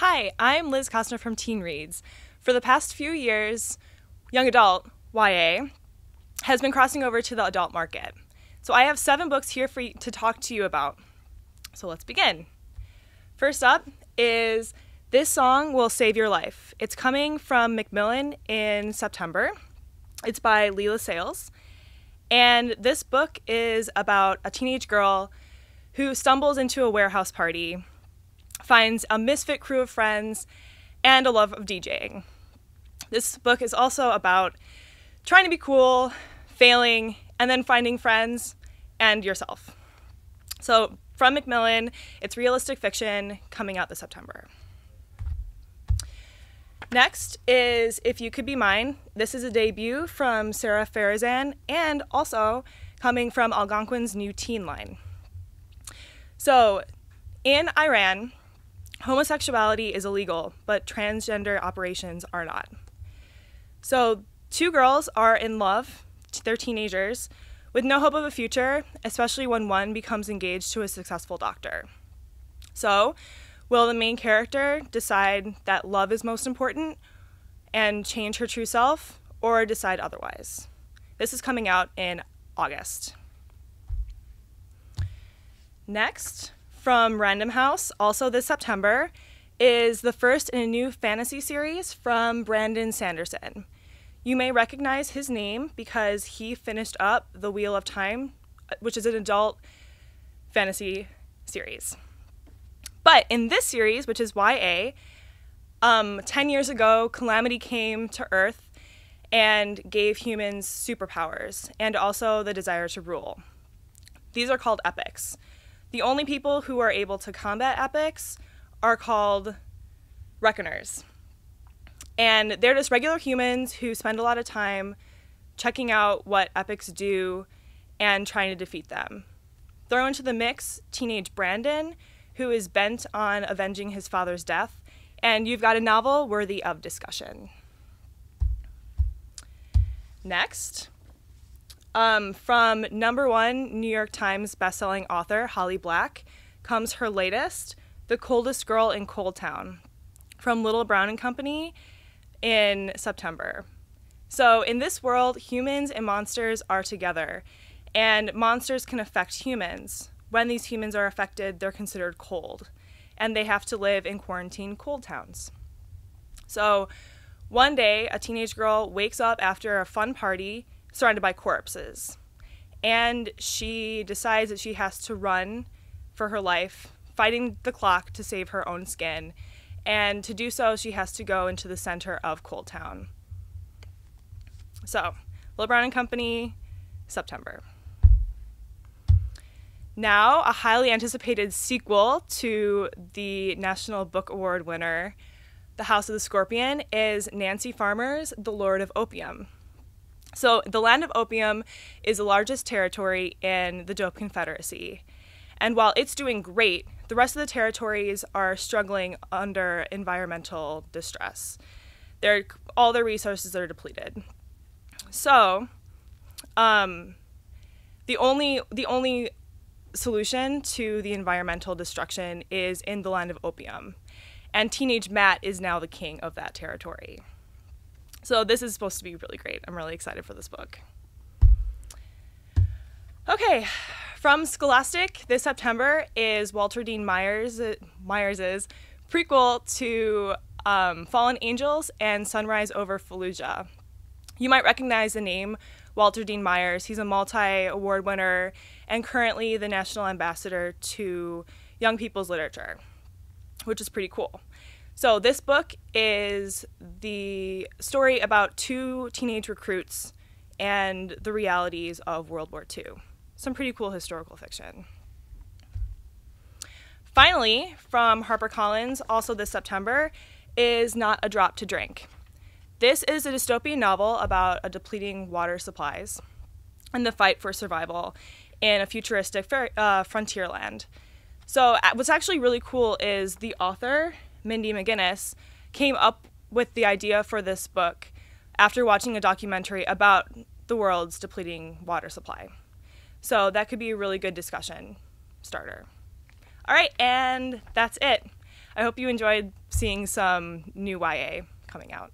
Hi, I'm Liz Kossnar from Teen Reads. For the past few years, young adult, YA, has been crossing over to the adult market. So I have 7 books here for you to talk to you about. So let's begin. First up is This Song Will Save Your Life. It's coming from Macmillan in September. It's by Leela Sales. And this book is about a teenage girl who stumbles into a warehouse party, finds a misfit crew of friends, and a love of DJing. This book is also about trying to be cool, failing, and then finding friends and yourself. So from Macmillan, it's realistic fiction coming out this September. Next is If You Could Be Mine. This is a debut from Sarah Farizan and also coming from Algonquin's new teen line. So in Iran, homosexuality is illegal, but transgender operations are not. So 2 girls are in love, they're teenagers, with no hope of a future, especially when one becomes engaged to a successful doctor. So, will the main character decide that love is most important and change her true self, or decide otherwise? This is coming out in August. Next, from Random House, also this September, is the first in a new fantasy series from Brandon Sanderson. You may recognize his name because he finished up The Wheel of Time, which is an adult fantasy series. But in this series, which is YA, 10 years ago, calamity came to Earth and gave humans superpowers and also the desire to rule. These are called epics. The only people who are able to combat epics are called reckoners. And they're just regular humans who spend a lot of time checking out what epics do and trying to defeat them. Throw into the mix teenage Brandon, who is bent on avenging his father's death, and you've got a novel worthy of discussion. Next, from #1 New York Times bestselling author Holly Black comes her latest, The Coldest Girl in Cold Town, from Little Brown and Company in September. So in this world, humans and monsters are together, and monsters can affect humans. When these humans are affected, they're considered cold, and they have to live in quarantine cold towns. So one day, a teenage girl wakes up after a fun party surrounded by corpses, and she decides that she has to run for her life, fighting the clock to save her own skin. And to do so, she has to go into the center of Cold Town. So, Little Brown and Company, September. Now, a highly anticipated sequel to the National Book Award winner, The House of the Scorpion, is Nancy Farmer's The Lord of Opium. So, the Land of Opium is the largest territory in the Dope Confederacy. And while it's doing great, the rest of the territories are struggling under environmental distress. All their resources are depleted. So, the only solution to the environmental destruction is in the Land of Opium. And teenage Matt is now the king of that territory. So this is supposed to be really great. I'm really excited for this book. Okay. From Scholastic, this September is Walter Dean Myers's prequel to Fallen Angels and Sunrise Over Fallujah. You might recognize the name Walter Dean Myers. He's a multi-award winner and currently the National Ambassador to Young People's Literature, which is pretty cool. So this book is the story about 2 teenage recruits and the realities of World War II. Some pretty cool historical fiction. Finally, from HarperCollins, also this September, is Not a Drop to Drink. This is a dystopian novel about a depleting water supplies and the fight for survival in a futuristic frontier land. So what's actually really cool is the author, Mindy McGinnis, came up with the idea for this book after watching a documentary about the world's depleting water supply. So that could be a really good discussion starter. All right, and that's it. I hope you enjoyed seeing some new YA coming out.